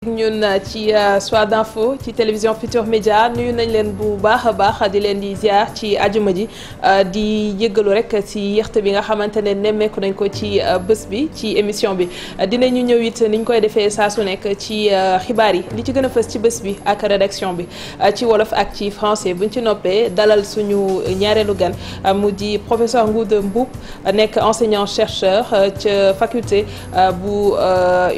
ñun ci Soir d'info ci télévision Futurs Médias nuyu nañ leen bu baax a baax di leen di ziar ci ajuma ji di yëggalu rek ci yéex bi nga xamante ne nemmeeku nañ ko ci bés bi ci émission bi dinañu ñëw it niñ koy defee saa su nekk ci xibaar yi li ci gën a fës ci bés bi ak rédaction bi ci wolof ak ci français buñ ci noppee dalal suñu ñaareelu gan mu di professeur Ngouda Mboup nekk enseignant chercheur ca faculté bu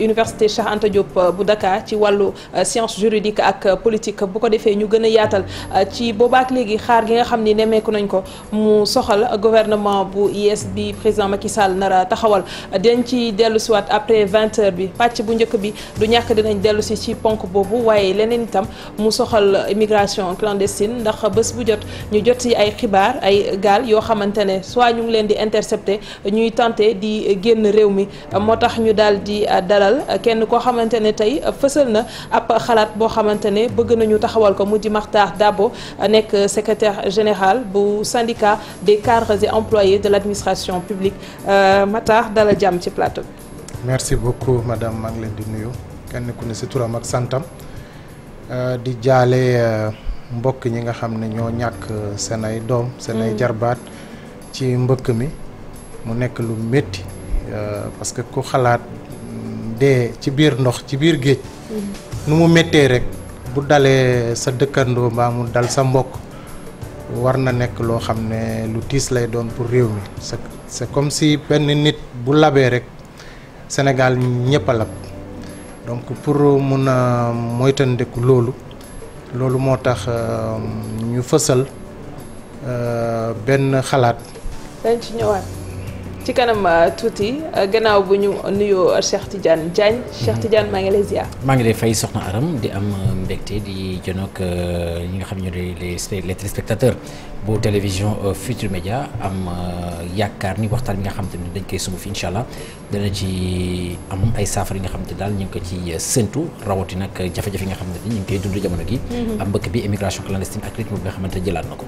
université Cheikh Anta Diop bu Dakar ci wàllu science juridique ak politique bu ko defee ñu gën a yaatal ci boobaak léegi xaar gi nga xam ni nemmeeku nañ ko mu soxal gouvernement bu yees bi président Macky Sall nara taxawal dinañ ci dellu siwaat après 20h bi pàcc bu njëkk bi du ñàkk dinañ dellu si ci ponk boobu waaye leneen itam mu soxal immigration clandestine ndax bés bu jot ñu jot ci ay xibaar ay gaal yoo xamante ne soit ñu ngi leen di intercepter ñuy tenter di génn réew mi moo tax ñu daal di dalal kenn koo xamante ne tey fësal na ab xalaat boo xamante ne bëgg nañu taxawal ko mu di Makhtar Dabo nekk secrétaire général bu syndicat des cadres et employés de l'administration publique Makhtar dalal jàmm ci plateau bi. merci beaucoup madame maa ngi leen di nuyu kenn ku ne ci turam ak santam di jaale mbokk ñi nga xam ne ñoo ñàkk seen ay doom seen ay jarbaat ci mbëkk mi mu nekk lu métti parce que ku xalaat dee ci biir ndox ci biir géej nu mu méttee rek bu dalee sa dëkkandoo mbaa mu dal sa mbokk war na nekk loo xam ne lu tiis lay doon pour réew mi c'est comme si benn nit bu labee rek Sénégal ñëpp a lab donc pour mun a moytandiku loolu moo tax ñu fësal benn xalaat. dañ ci ñëwaat ci kanam tuuti gannaaw bu ñu nuyoo Cheikh Tidiane Diagne Cheikh Tidiane maa ngi lay ziar. maa ngi lay fay soxna Aram di am mbégte di jënoog ñi nga xam ne ñoo les téléspectateurs bu télévision Futurs Médias am yaakaar ni waxtaan bi nga xam te ne dañ koy sumb fi incha allah dana ci am ay saafara yi nga xam te daal ñu ngi ko ci séntu rawati nag jafe-jafe yi nga xam ne ñu ngi koy dund jamono gi. am mbëkk bi immigration clandestine ak rythme bi nga xamante ne jëlaat na ko.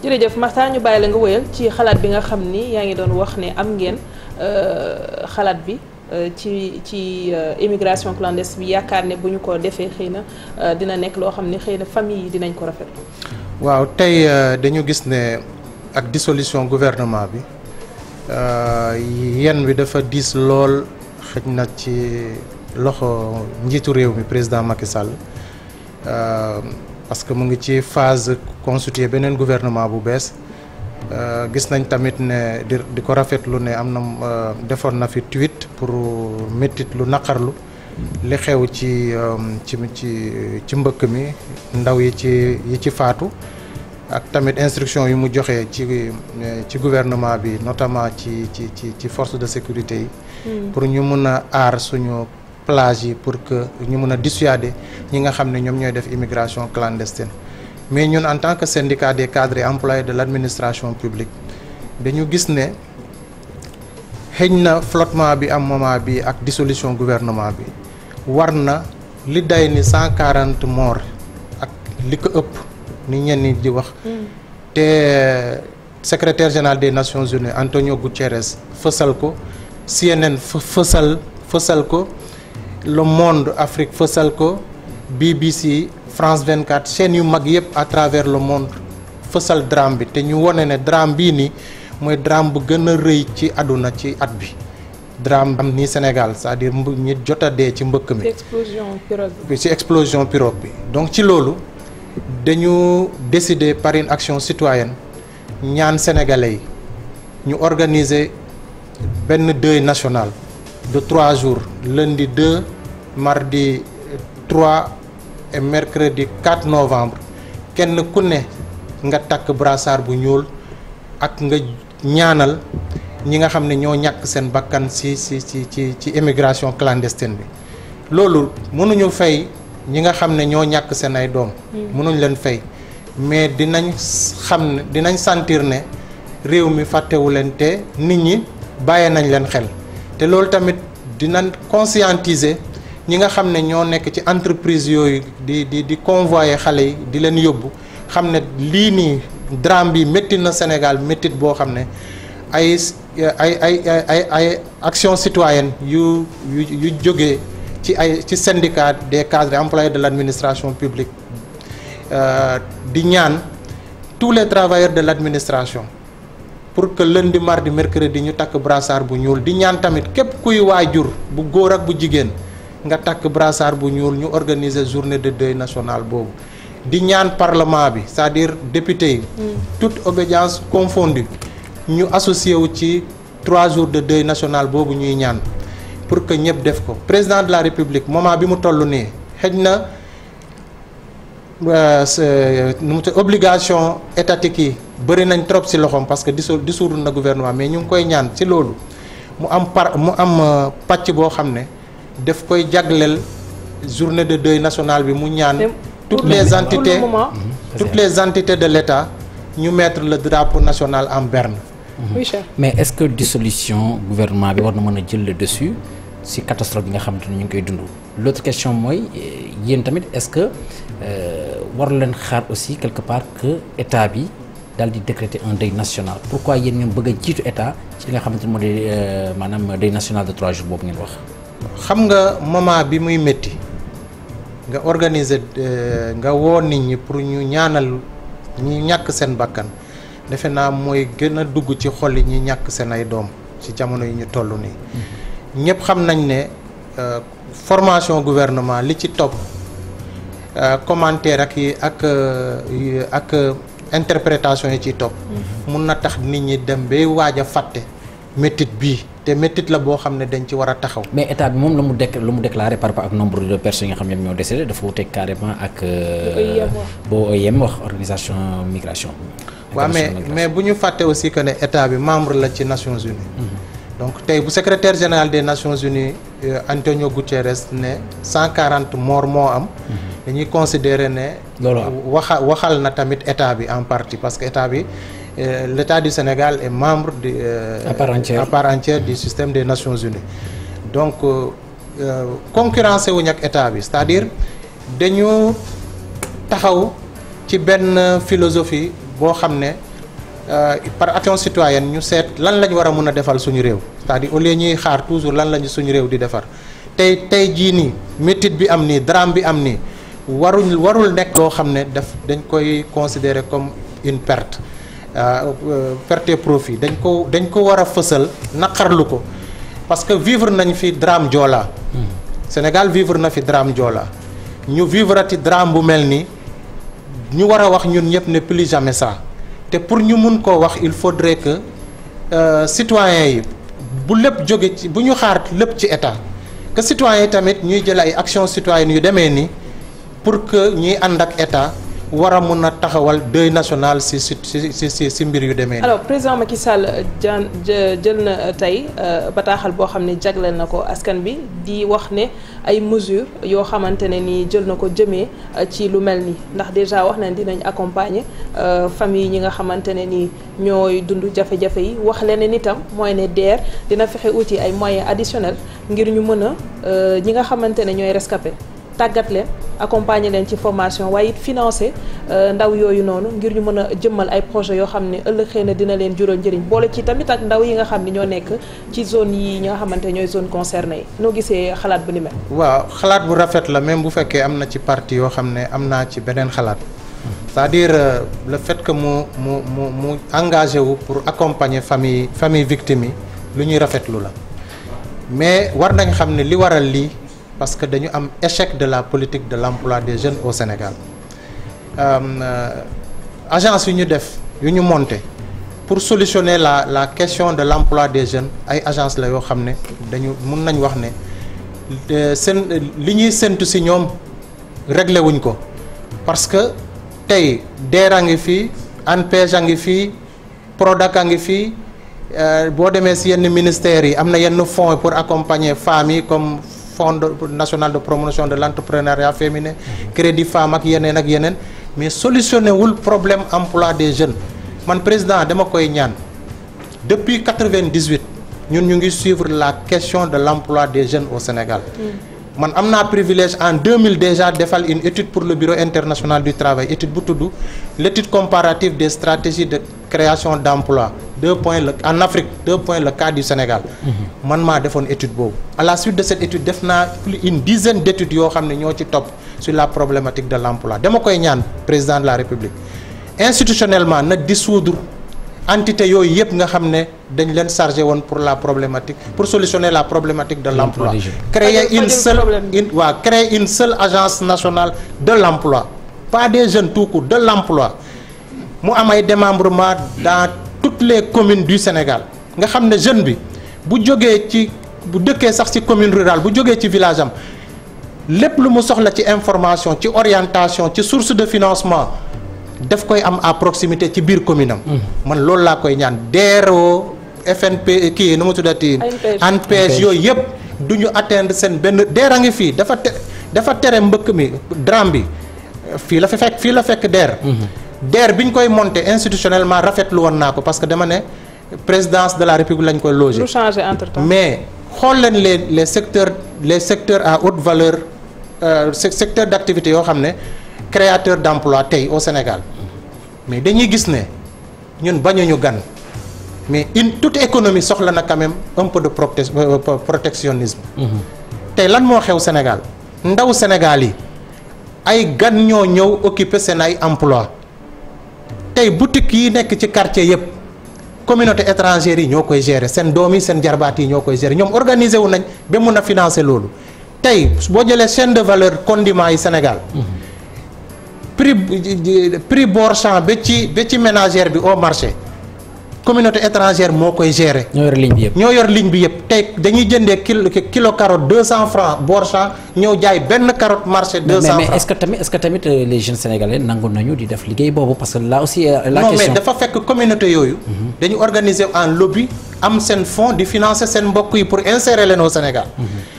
jërëjëf Makhtar ñu bàyyi la nga wëyal ci xalaat bi nga xam ni yaa ngi doon wax ne am ngeen xalaat bi ci immigration clandestine bi yaakaar ne bu ñu ko defee xëy na dina nekk loo xam ne xëy na famille yi dinañ ko rafetlu. waaw tey dañu gis ne ak dissolution gouvernement bi yenn bi dafa diis lool xëj na ci loxo njiitu réew mi président Macky Sall. parce que mu ngi ci phase constituer beneen gouvernement bu bees gis nañ tamit ne di ko rafetlu ne am na defoon na fi tweet pour méttit lu naqarlu li xew ci mbëkk mi ndaw yi ci faatu ak tamit instruction yu mu joxe ci gouvernement bi notamment ci force de sécurité yi pour ñu mun a aar suñu plage yi pour que ñu mën a dissuader ñi nga xam ne ñoom ñooy def immigration clandestine mais ñun en tant que syndicat des cadres et employés de l'administration publique dañu gis ne xëñ na flottement bi am moment bi ak dissolution gouvernement bi war na li day ni 140 morts ak li ko ëpp ni ñenn ñi di wax te secrétaire général des Nations Unies Antonio Guterres fësal ko CNN fësal ko Le Monde Afrique fësal ko BBC France 24 chaînes yu mag yëpp à travers le monde fësal drame bi te ñu wone ne drame bii nii mooy drame bu gën a rëy ci àdduna ci at bi drame am nii Sénégal c'est-à-dire ñi jot a dee ci mbëkk mi ci explosion pirogue bi donc ci loolu dañu décider par une action citoyenne ñaan sénégalais yi ñu organiser benn deuil national de 3 jours lundi 2 mardi 3 et mercredi 4 novembre kenn ku ne nga takk brassard bu ñuul ak nga ñaanal ñi nga xam ne ñoo ñàkk seen bakkan ci immigration clandestine bi loolu mënuñu fay ñi nga xam ne ñoo ñàkk seen ay doom mënuñ leen fay mais dinañ sentir ne réew mi fàttewu leen te nit ñi bàyyee nañ leen xel te loolu tamit dinañ conscientiser ñi nga xam ne ñoo nekk ci entreprise yooyu di convoyer xale yi di leen yóbbu xam ne lii nii drame bi métti na Sénégal méttit boo xam ne ay action citoyenne yu jógee ci syndicat des cadres et employés de l'administration publique di ñaan tous les travailleurs de l'administration pour que lundi mardi mercredi ñu takk brassard bu ñuul di ñaan tamit képp kuy waajur bu góor ak bu jigéen nga takk brassard bu ñuul ñu organiser journée de deuil national boobu di ñaan parlement bi c'est-à-dire député yi toute obédience confondue ñu associé wu ci 3 jours de deuil national boobu ñuy ñaan pour que ñëpp def ko président de la république moment bi mu toll nii xëj na obligation étatique yi bëri nañ trop ci loxoom parce que dissoudre na gouvernement mais ñu ngi koy ñaan ci loolu mu am pàcc boo xam ne daf koy jagleel journée de deuil national bi mu ñaan toutes les entités de l'État ñu mettre le drapeau national en berne. Oui, cher. Mais est-ce que dissolution gouvernement bi war na mën a jël le dessus ci catastrophe bi nga xamante ni ñu ngi koy dund. L'autre question mooy yéen tamit est-ce que war leen xaar aussi quelque part que état bi daal di décréter un deuil national pourquoi yéen ngeen bëgg a jiitu état ci li nga xamante ni moo di maanaam deuil national de 3 jours boobu ngeen wax. xam nga moment bi muy métti nga organiser nga woo nit ñi pour ñu ñaanal ñi ñàkk seen bakkan defe naa mooy gën a dugg ci xol yi ñi ñàkk seen ay doom ci jamono yi ñu toll nii ñëpp xam nañ ne formation gouvernement li ci topp commentaire ak interprétation yi ciy topp mun na tax nit ñi dem bay waaj a fàtte métit bii te métit la boo xam ne dañ ci war a taxaw. mais état bi moom lu mu déclaré par rapport ak nombre de personnes yi nga xam ne ñoo décédé dafa wuteeg carrément ak. boo OIM wax organisation migration. waaw mais bu ñu fàtte aussi que ne état bi membre la ci Nations Unies. donc tey bu secrétaire général des Nations Unies Antonio Guterres ne 140 morts moo am. dañuy considérer ne. loolu waxal na tamit état bi en partie parce que état bi. L'État du Sénégal est membre à part entière du système des Nations Unies donc concurrencé wuñ ak état bi c'est-à-dire dañu taxaw ci benn philosophie boo xam ne par action citoyenne ñu seet lan lañ war a mën a defal suñu réew c'est-à-dire au lieu ñuy xaar toujours lan lañu suñu réew di defar tey jii nii métit bi am nii drame bi am nii warul nekk loo xam ne dañ koy considérer comme une perte perte profit dañ ko war a fësal naqarlu ko parce que vivre nañ fi drame Joola Sénégal vivre na fi drame Joola ñu vivre ati drame bu mel ni ñu war a wax ñun ñëpp ne plus jamais ça te pour ñu mun koo wax il faudrait que citoyens yi bu lépp jóge ci bu ñu xaar lépp ci état que citoyens yi tamit ñuy jël ay actions citoyennes yu demee ni pour que ñuy ànd ak état war a mun a taxawal deuil national si mbir yu demee. alors président Macky Sall jël na tey bataaxal boo xam ne jagleel na ko askan bi di wax ne ay mesures yoo xamante ne ni jël na ko jëmee ci lu mel nii ndax déjà wax nañ dinañ accompagner famille ñi nga xamante ne ni ñooy dund jafe-jafe yi wax leneen itam mooy ne DER dina fexe uti ay moyens additionnels ngir ñu mën a ñi nga xamante ne ñooy rescapé tàggat leen accompagner leen ci formation waaye it financer ndaw yooyu noonu ngir ñu mën a jëmmal ay projets yoo xam ne ëllëg xëy na dina leen jural njëriñ boole ci tamit ak ndaw yi nga xam ne ñoo nekk ci zone yi ñi nga xamante ñooy zone concernée yi noo gisee xalaat bu ni mel. waaw xalaat bu rafet la même bu fekkee am na ci parti yoo xam ne am naa ci beneen xalaat c'est-à-dire le fait que mu engagé wu pour accompagner famille victime yi lu ñuy rafetlu la mais war nañ xam ne li waral lii. parce que dañu am échec de la politique de l'emploi des jeunes au Sénégal agence yu ñu def yu ñu monté pour solutionner la question de l'emploi des jeunes ay agence la yoo xam ne dañu mun nañ wax ne seen li ñuy séntu ci ñoom réglé wuñ ko parce que tey DER a ngi fii ANPEJ a ngi fii PRODAC a ngi fii boo demee ci yenn ministères yi am na yenn fonds pour accompagner femmes yi comme Fonds national de promotion de l'entrepreneuriat féminin crédit femme ak yeneen mais solutionné wul problème emploi des jeunes man président dama koy ñaan depuis 98 ñun ñu ngi suivre la question de l'emploi des jeunes au Sénégal man am naa privilège en 2000 déjà defal une étude pour le bureau international du travail étude bu tudd l'étude comparative des stratégies de création d'emploi 2 points en Afrique 2 points le cas du Sénégal. man maa defoon étude boobu. à la suite de cette étude def naa plus une dizaine d'études yoo xam ne ñoo ci topp sur la problématique de l'emploi dama koy ñaan président de la République institutionnellement na dissoudre entité yooyu yëpp nga xam ne dañ leen chargé woon pour la problématique pour solutionner la problématique de l'emploi. créer une seule agence nationale de l'emploi pas des jeunes tout court de l'emploi mu am ay démembrement dans toutes les communes du Sénégal nga xam ne jeune bi bu jógee ci bu dëkkee sax ci commune rurale bu jógee ci village am lépp lu mu soxla ci information ci orientation ci source de financement daf koy am à proximité ci biir commune am. man loolu laa koy ñaan DERO FNP kii nu mu tuddati. ANPEJ yooyu yëpp du ñu atteindre seen benn DER a ngi fii dafa tere mbëkk mi drame bi fii la fekk DER. DER bi ñu koy monter institutionnellement rafetlu woon naa ko parce que dama ne présidence de la République lañ koy loger. lu changer entre-temps. mais xool leen les secteurs à haute valeur secteurs d'activité yoo xam ne créateurs d'emploi tey au Sénégal mais dañuy gis ne ñun bañuñu gan mais toute économie soxla na quand même un peu de protectionnisme. tey lan moo xew Sénégal ndaw Sénégal yi ay gan ñoo ñëw occuper seen ay emploi tey boutique yi nekk ci quartier yëpp communauté étrangère yi ñoo koy gérer seen doom yi seen jarbaat yi ñoo koy gérer ñoom organiser wu nañ ba mun a financer loolu tey boo jëlee chaîne de valeur condiment yi Sénégal prix Borchamp ba ci ménagère bi au marché communauté étrangère moo koy gérer. ñoo yor ligne bi yëpp tey dañuy jëndee kilo carotte 200 francs Borchamp ñëw jaay benn carotte marché 200 francs. mais est-ce que tamit les jeunes sénégalais nangu nañu di def liggéey boobu parce que là aussi. la question mais dafa fekk communauté yooyu. dañu organiser en lobby am seen fonds di financer seen mbokk yi pour insérer leen au Sénégal.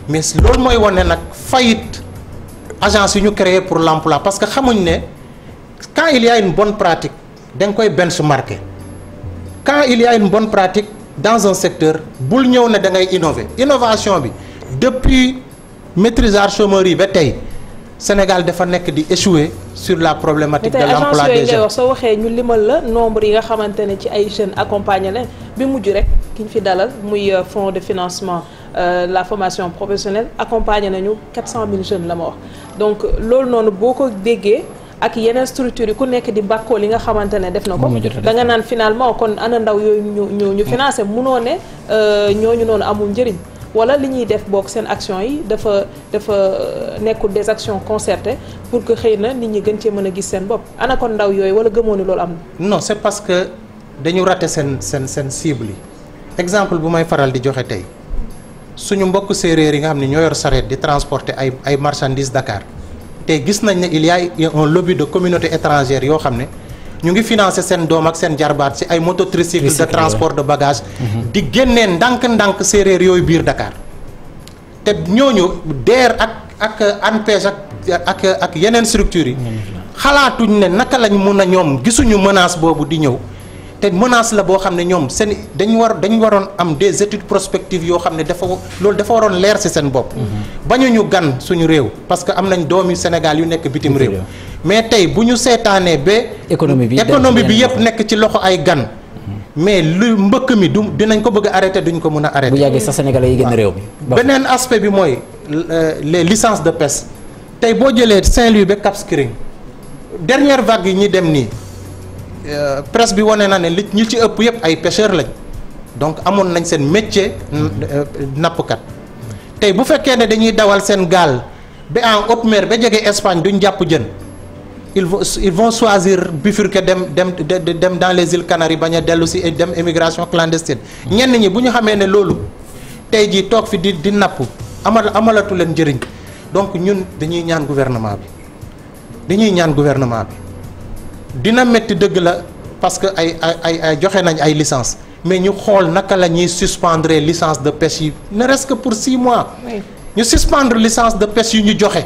mais loolu mooy wane nag faillite agence yu ñu créé pour l'emploi parce que xamuñ ne quand il y a une bonne pratique da nga koy benchmarker. quand il y a une bonne pratique dans un secteur bul ñëw ne da ngay innover innovation bi depuis maîtrisage chômeur yi ba tey Sénégal dafa nekk di échouer sur la problématique de l'emploi des jeunes. soo waxee ñu limal la nombre yi nga xamante ne ci ay jeunes accompagné leen bi mujj rek ki ñu fi dalal muy fonds de financement la formation professionnelle accompagné nañu 400 000 jeunes la ma wax donc loolu noonu boo ko déggee. ak yeneen structure yi ku nekk di bàkkoo li nga xamante ne def na ko da nga naan finalement kon ana ndaw yooyu ñu financé munoo ne ñooñu noonu amul njëriñ wala li ñuy def boog seen action yi dafa nekkul des actions concertées pour que xëy na nit ñi gën cee mën a gis seen bopp ana kon ndaw yooyu wala gëmoo ni loolu am na. non c'est parce que dañu raté seen cible yi exemple bu may faral di joxe tey suñu mbokk séeréer yi nga xam ne ñoo yor sareet di transporter ay marchandises Dakar. te gis nañ ne il y a un lobby de communauté étrangère yoo xam ne ñu ngi financer seen doom ak seen jarbaat ci ay mototricycle de transport de bagages di génnee ndànk-ndànk séeréer yooyu biir Dakar te ñooñu DER ak ANPEJ ak yeneen structures yi xalaatuñ ne naka lañ mun a ñoom gisuñu menace boobu di ñëw te menace la boo xam ne ñoom seen dañu waroon am des études prospectives yoo xam ne loolu dafa waroon leer ci seen bopp. bañuñu gan suñu réew parce que am nañ doomi Sénégal yu nekk bitim réew. mais tey bu ñu seetaanee ba. économie bi yëpp nekk ci loxo ay gan. mais lu mbëkk mi dinañ ko bëgg a arrêter duñ ko mën a arrêter. bu yàggee sax Sénégalais yi génn réew mi. beneen aspect bi mooy les licences de pêche tey boo jëlee Saint-Louis ba Cap Skirring dernière vague yi ñi dem nii. presse bi wane na ne li ñi ci ëpp yëpp ay pêcheurs lañ donc amoon nañ seen métier nappkat tey bu fekkee ne dañuy dawal seen gaal ba en haute mer ba jege Espagne duñ jàpp jën ils vont choisir bifurquer dem dans les îles Canaries bañ a dellu si dem émigration clandestine ñenn ñi bu ñu xamee ne loolu tey jii toog fi di napp amalatu leen njëriñ donc ñun dañuy ñaan gouvernement bi dina metti dëgg la parce que ay joxe nañ ay licence mais ñu xool naka la ñuy suspendre licence de pêche yi ne reste que pour 6 mois ñu suspendre licence de pêche yu ñu joxe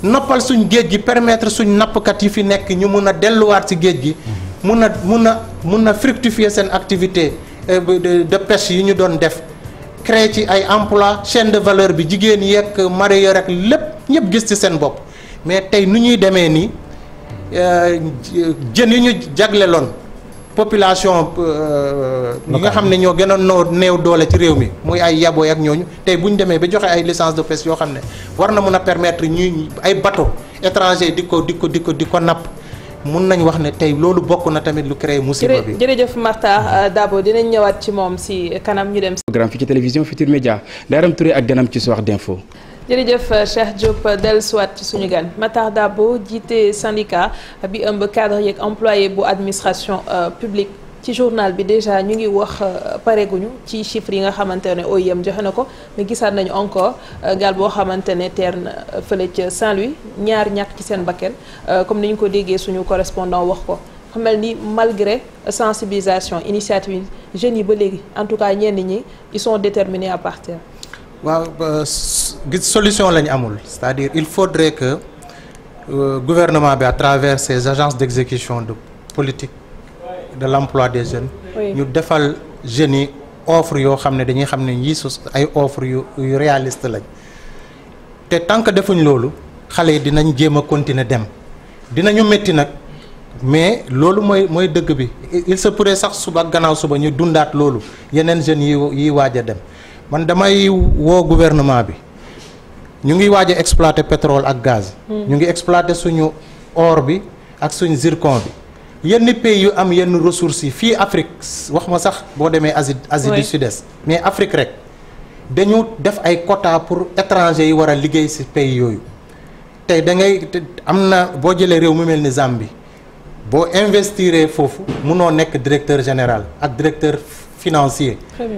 noppal suñ géej gi permettre suñ nappkat yi fi nekk ñu mun a delluwaat ci géej gi mun a fructifier seen activité de pêche yi ñu doon def créer ci ay emploi chaîne de valeur bi jigéen yeeg mareyeur rek lépp ñëpp gis ci seen bopp mais tey nu ñuy demee nii jën yi ñu jagleloon population ñi nga xam ne ñoo gën a néew doole ci réew mi muy ay yabooy ak ñooñu tey bu ñu demee ba joxe ay licence de pêche yoo xam ne war na mun a permettre ñuy ay bateau étranger di ko napp mun nañ wax ne tey loolu bokk na tamit lu créé musiba bi. jërëjëf Marta Dabo dinañ ñëwaat ci moom si kanam ñu dem. programme fii ci télévision Futur Média Ndaram Touré ak ganam ci soir d'info. jërëjëf Cheikh Diop dellusiwaat ci suñu gan Matar Dabo jiite syndicat bi ëmb cadre yeeg employé bu administration publique ci journal bi déjà ñu ngi wax pareeguñu ci chiffres yi nga xamante ne OIM joxe na ko mais gisaat nañu encore gaal boo xamante ne teer na fële ca Saint-Louis ñaar ñàkk ci seen bakkan comme ni ñu ko déggee suñu correspondant wax ko xam mel ni malgré sensibilisation initiative jeunes yi ba léegi en tout cas ñenn ñi ils sont déterminés à partir. waaw gis solution lañu amul c'est-à-dire il faudrait que gouvernement bi à travers ses agences d'exécution de politique de l'emploi des jeunes ñu defal jeunes yi offre yoo xam ne dañuy xam ne yii ay offre yu réaliste lañ te tant que defuñ loolu xale yi dinañ jéem a continuer dem dinañu métti nag mais loolu mooy dëgg bi il se pourrait sax suba ak gannaaw suba ñu dundaat loolu yeneen jeunes yi waaj a dem man damay woo gouvernement bi ñu ngi waaj a exploiter pétrole ak gaz. ñu ngi exploiter suñu or bi ak suñu zircon bi yenn pays yu am yenn ressources yi fii Afrique wax ma sax boo demee Asie du Sud-Est mais Afrique rek dañu def ay quotas pour étrangers yi war a liggéey ci pays yooyu tey da ngay am na boo jëlee réew mu mel ni Zambie boo investiree foofu munoo nekk directeur général ak directeur financier.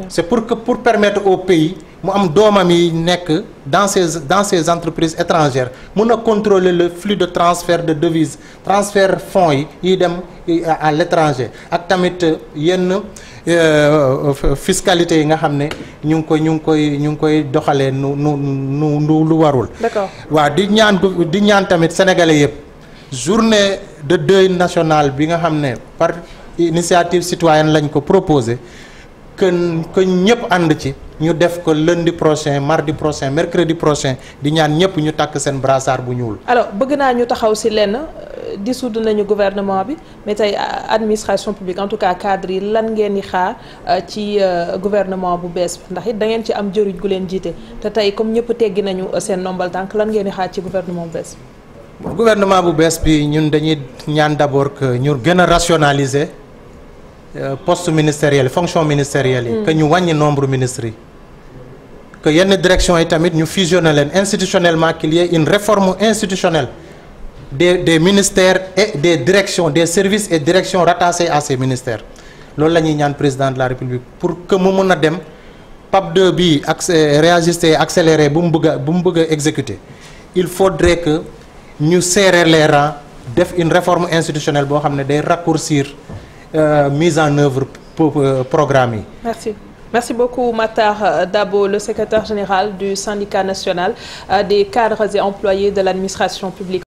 C'est pour permettre au pays mu am doomam yi nekk dans ces entreprises étrangères mun a contrôler le flux de transfert de devises transfert fonds yi dem à l'étranger ak tamit yenn fiscalité yi nga xam ne ñu ngi koy doxalee nu lu warul. D'accord. waaw di ñaan tamit sénégalais yëpp journée de deuil national bi nga xam ne par initiative citoyenne lañ ko proposé que ñëpp ànd ci ñu def ko lundi prochain mardi prochain mercredi prochain di ñaan ñëpp ñu takk seen brassard bu ñuul. alors bëgg naa ñu taxaw ci lenn dissoudre nañu gouvernement bi mais tey administration publique en tout cas cadre yi lan ngeen di xaar ci gouvernement bu bees bi ndax it da ngeen ci am jëriñ gu leen jiite te tey comme ñëpp teggi nañu seen ndombal tànk lan ngeen di xaar ci gouvernement bu bees bi. gouvernement bu bees bi ñun dañuy ñaan d'abord que ñu gën a rationaliser poste ministériel fonction ministérielle yi. que ñu wàññi nombre ministres yi. que yenn direction yi tamit ñu fusionner leen institutionnellement qu'il y ait une réforme institutionnelle des ministères et des directions des services et directions rattachés à ces ministères loolu la ñuy ñaan président de la République pour que mu mun a dem PAP 2 bi réajuster accélérer bu mu bëgg a exécuter il faudrait que ñu serrer les rangs def une réforme institutionnelle boo xam ne day raccourcir mise en œuvre programme yi. Merci beaucoup Matar Dabo, le secrétaire général du syndicat national des cadres et employés de l'administration publique.